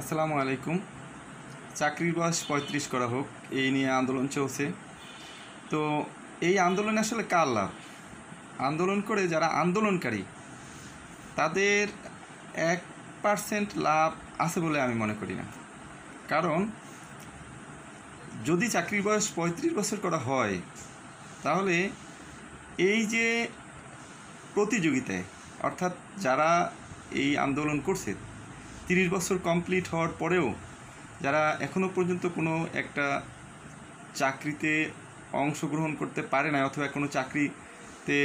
আসসালামু আলাইকুম। চাকরির বয়স ৩৫ করা হোক, এই নিয়ে আন্দোলন চলছে। তো এই আন্দোলনে আসলে কার লাভ? আন্দোলন করে যারা আন্দোলনকারী তাদের 1% লাভ আছে বলে আমি মনে করি না। কারণ যদি চাকরির বয়স ৩৫ বছর করা হয়, তাহলে এই যে প্রতিযোগিতায়, অর্থাৎ যারা এই আন্দোলন করছে ৩০ বছর কমপ্লিট হওয়ার পরেও যারা এখনও পর্যন্ত কোনো একটা চাকরিতে অংশগ্রহণ করতে পারে না অথবা কোনো চাকরিতে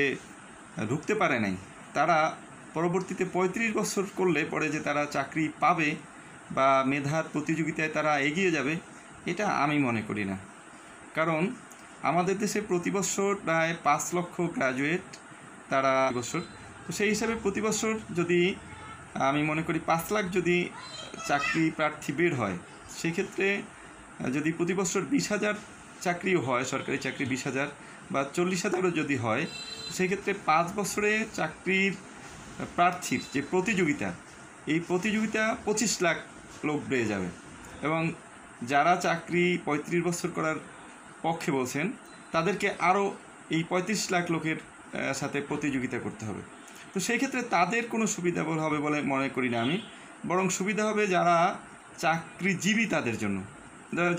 ঢুকতে পারে নাই, তারা পরবর্তীতে ৩৫ বছর করলে পরে যে তারা চাকরি পাবে বা মেধার প্রতিযোগিতায় তারা এগিয়ে যাবে, এটা আমি মনে করি না। কারণ আমাদের দেশে প্রতি বছর প্রায় ৫ লক্ষ গ্র্যাজুয়েট তারা বছর, তো সেই হিসাবে প্রতি বছর যদি আমি মনে করি ৫ লাখ যদি চাকরি প্রার্থী বের হয়, সেক্ষেত্রে যদি প্রতি বছর ২০,০০০ চাকরিও হয়, সরকারি চাকরি ২০,০০০ বা ৪০,০০০ও যদি হয়, সেক্ষেত্রে ৫ বছরে চাকরির প্রার্থীর যে প্রতিযোগিতা, এই প্রতিযোগিতা ২৫ লাখ লোক বেড়ে যাবে। এবং যারা চাকরি ৩৫ বছর করার পক্ষে বলছেন, তাদেরকে আরও এই ৩৫ লাখ লোকের সাথে প্রতিযোগিতা করতে হবে। তো সেই ক্ষেত্রে তাদের কোনো সুবিধা হবে বলে মনে করি না আমি, বরং সুবিধা হবে যারা চাকরিজীবী তাদের জন্য।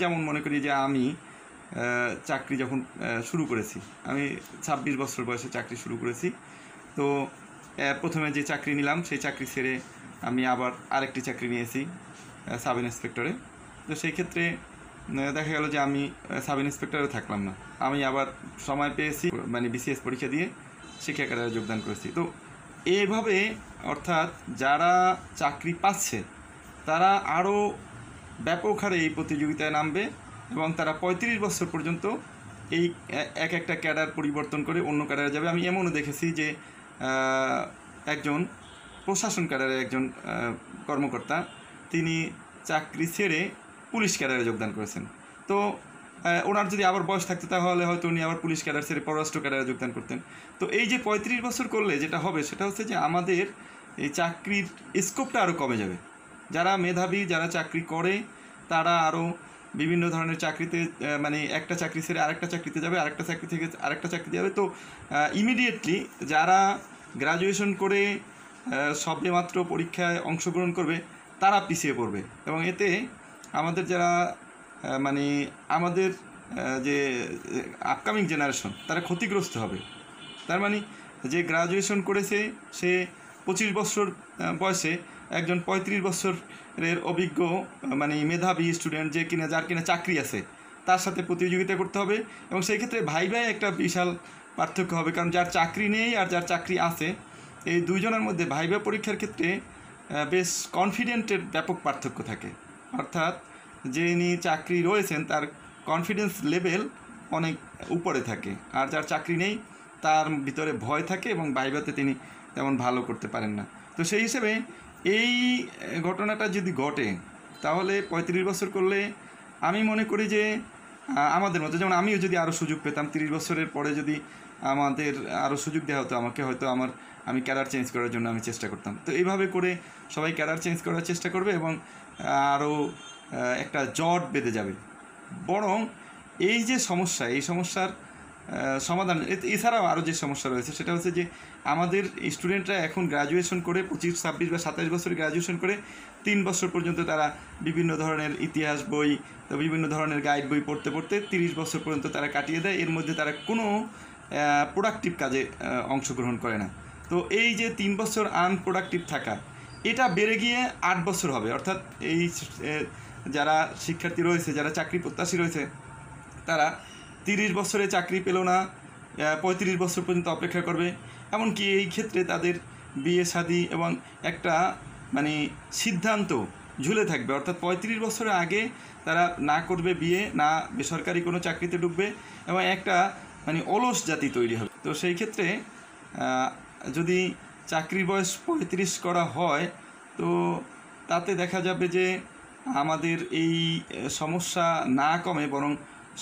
যেমন মনে করি যে আমি চাকরি যখন শুরু করেছি, আমি ২৬ বছর বয়সে চাকরি শুরু করেছি। তো প্রথমে যে চাকরি নিলাম, সেই চাকরি ছেড়ে আমি আবার আরেকটি চাকরি নিয়েছি সাব ইন্সপেক্টরে। তো সেই ক্ষেত্রে দেখা গেল যে আমি সাব ইন্সপেক্টরেও থাকলাম না, আমি আবার সময় পেয়েছি, মানে বিসিএস পরীক্ষা দিয়ে শিক্ষা ক্যাডারে যোগদান করেছি। তো এইভাবে অর্থাৎ যারা চাকরি পাচ্ছে তারা আরও ব্যাপক হারে এই প্রতিযোগিতায় নামবে এবং তারা ৩৫ বছর পর্যন্ত এই একটা ক্যাডার পরিবর্তন করে অন্য ক্যাডারে যাবে। আমি এমনও দেখেছি যে একজন প্রশাসন ক্যাডারে একজন কর্মকর্তা, তিনি চাকরি ছেড়ে পুলিশ ক্যাডারে যোগদান করেছেন। তো ওনার যদি আবার বয়স থাকতো, তাহলে হয়তো উনি আবার পুলিশ ক্যাডার ছেড়ে পররাষ্ট্র ক্যাডারে যোগদান করতেন। তো এই যে ৩৫ বছর করলে যেটা হবে, সেটা হচ্ছে যে আমাদের এই চাকরির স্কোপটা আরও কমে যাবে। যারা মেধাবী, যারা চাকরি করে, তারা আরও বিভিন্ন ধরনের চাকরিতে, মানে একটা চাকরি ছেড়ে আরেকটা চাকরিতে যাবে, আরেকটা চাকরি থেকে আরেকটা চাকরিতে যাবে। তো ইমিডিয়েটলি যারা গ্র্যাজুয়েশন করে সবেমাত্র পরীক্ষায় অংশগ্রহণ করবে, তারা পিছিয়ে পড়বে এবং এতে আমাদের যারা মানে আমাদের যে আপকামিং জেনারেশন, তারা ক্ষতিগ্রস্ত হবে। তার মানে যে গ্র্যাজুয়েশন করেছে সে ২৫ বছর বয়সে একজন ৩৫ বছরের অভিজ্ঞ মানে মেধাবী স্টুডেন্ট যার কিনা চাকরি আছে, তার সাথে প্রতিযোগিতা করতে হবে এবং সেই ক্ষেত্রে ভাইভাই একটা বিশাল পার্থক্য হবে। কারণ যার চাকরি নেই আর যার চাকরি আছে, এই দুইজনের মধ্যে ভাইভা পরীক্ষার ক্ষেত্রে বেশ কনফিডেন্টের ব্যাপক পার্থক্য থাকে। অর্থাৎ যিনি চাকরি রয়েছেন তার কনফিডেন্স লেভেল অনেক উপরে থাকে, আর যার চাকরি নেই তার ভিতরে ভয় থাকে এবং ভাইভাতে তিনি তেমন ভালো করতে পারেন না। তো সেই হিসেবে এই ঘটনাটা যদি ঘটে, তাহলে ৩৫ বছর করলে আমি মনে করি যে আমাদের মতো, যেমন আমিও যদি আরও সুযোগ পেতাম, ৩০ বছরের পরে যদি আমাদের আরও সুযোগ দেওয়া হতো আমাকে, হয়তো আমি ক্যারিয়ার চেঞ্জ করার জন্য আমি চেষ্টা করতাম। তো এইভাবে করে সবাই ক্যারিয়ার চেঞ্জ করার চেষ্টা করবে এবং আরও একটা জট বেঁধে যাবে। বরং এই যে সমস্যা, এই সমস্যার সমাধান এছাড়াও আরও যে সমস্যা রয়েছে, সেটা হচ্ছে যে আমাদের স্টুডেন্টরা এখন গ্র্যাজুয়েশন করে ২৫, ২৬ বা ২৭ বছর গ্র্যাজুয়েশন করে ৩ বছর পর্যন্ত তারা বিভিন্ন ধরনের ইতিহাস বই, তো বিভিন্ন ধরনের গাইড বই পড়তে পড়তে ৩০ বছর পর্যন্ত তারা কাটিয়ে দেয়। এর মধ্যে তারা কোনো প্রোডাক্টিভ কাজে অংশগ্রহণ করে না। তো এই যে ৩ বছর আনপ্রোডাক্টিভ থাকা, এটা বেড়ে গিয়ে ৮ বছর হবে। অর্থাৎ এই যারা শিক্ষার্থী রয়েছে, যারা চাকরি প্রত্যাশী রয়েছে, তারা ৩০ বছরে চাকরি পেল না, ৩৫ বছর পর্যন্ত অপেক্ষা করবে। এমনকি এই ক্ষেত্রে তাদের বিয়ে শাদী এবং একটা মানে সিদ্ধান্ত ঝুলে থাকবে। অর্থাৎ ৩৫ বছরের আগে তারা না করবে বিয়ে, না বেসরকারি কোনো চাকরিতে ঢুকবে এবং একটা মানে অলস জাতি তৈরি হবে। তো সেই ক্ষেত্রে যদি চাকরির বয়স ৩৫ করা হয়, তো তাতে দেখা যাবে যে আমাদের এই সমস্যা না কমে, বরং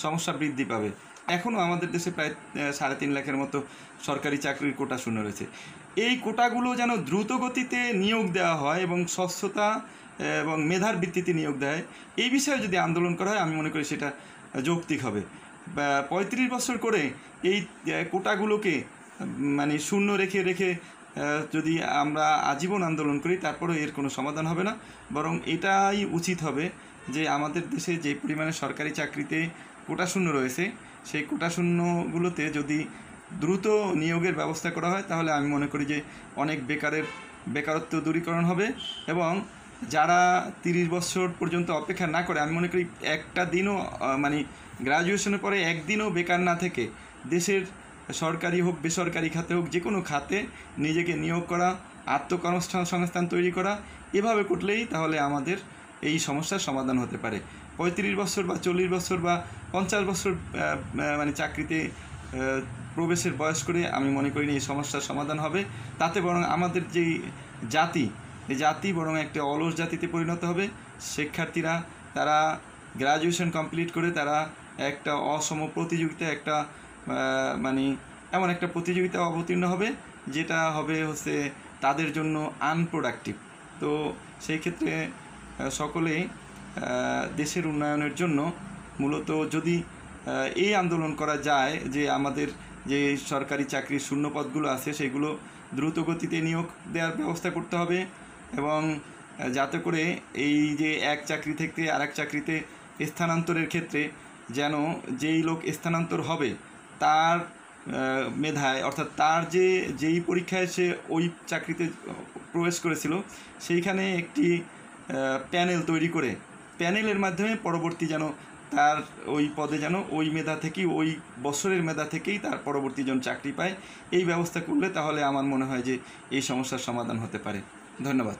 সমস্যা বৃদ্ধি পাবে। এখনও আমাদের দেশে প্রায় ৩.৫ লাখের মতো সরকারি চাকরির কোটা শূন্য রয়েছে। এই কোটাগুলো যেন দ্রুত গতিতে নিয়োগ দেওয়া হয় এবং স্বচ্ছতা এবং মেধার ভিত্তিতে নিয়োগ দেয়, এই বিষয়ে যদি আন্দোলন করা হয় আমি মনে করি সেটা যৌক্তিক হবে। 35 বছর করে এই কোটাগুলোকে মানে শূন্য রেখে রেখে যদি আমরা আজীবন আন্দোলন করি তারপরেও এর কোনো সমাধান হবে না, বরং এটাই উচিত হবে যে আমাদের দেশে যে পরিমাণে সরকারি চাকরিতে কোটা শূন্য রয়েছে সেই কোটা শূন্যগুলোতে যদি দ্রুত নিয়োগের ব্যবস্থা করা হয় তাহলে আমি মনে করি যে অনেক বেকারত্ব দূরীকরণ হবে। এবং যারা 30 বছর পর্যন্ত অপেক্ষা না করে, আমি মনে করি একটা দিনও মানে গ্র্যাজুয়েশনের পরে একদিনও বেকার না থেকে দেশের সরকারি হোক বেসরকারি খাতে হোক যে কোনো খাতে নিজেকে নিয়োগ করা, আত্মকর্মসংস্থান তৈরি করা, এভাবে করলেই তাহলে আমাদের এই সমস্যার সমাধান হতে পারে। 35 বছর বা 40 বছর বা 50 বছর মানে চাকরিতে প্রবেশের বয়স করে আমি মনে করি এই সমস্যার সমাধান হবে। তাতে বরং আমাদের যেই জাতি, এই জাতি বরং একটা অলস জাতিতে পরিণত হবে। শিক্ষার্থীরা তারা গ্র্যাজুয়েশন কমপ্লিট করে তারা একটা অসম প্রতিযোগিতা, একটা মানে এমন একটা প্রতিযোগিতা অবতীর্ণ হবে যেটা হবে হচ্ছে তাদের জন্য আনপ্রোডাক্টিভ। তো সেই ক্ষেত্রে সকলেই দেশের উন্নয়নের জন্য মূলত যদি এই আন্দোলন করা যায় যে আমাদের যে সরকারি চাকরির শূন্যপদগুলো আছে সেগুলো দ্রুত গতিতে নিয়োগ দেওয়ার ব্যবস্থা করতে হবে, এবং যাতে করে এই যে এক চাকরি থেকে আরেক চাকরিতে স্থানান্তরের ক্ষেত্রে যেন যেই লোক স্থানান্তর হবে তার মেধায়, অর্থাৎ তার যেই পরীক্ষায় সে ওই চাকরিতে প্রবেশ করেছিল সেইখানে একটি প্যানেল তৈরি করে প্যানেলের মাধ্যমে পরবর্তী যেন তার ওই পদে যেন ওই মেধা থেকেই, ওই বছরের মেধা থেকেই তার পরবর্তী জন চাকরি পায়। এই ব্যবস্থা করলে তাহলে আমার মনে হয় যে এই সমস্যার সমাধান হতে পারে। ধন্যবাদ।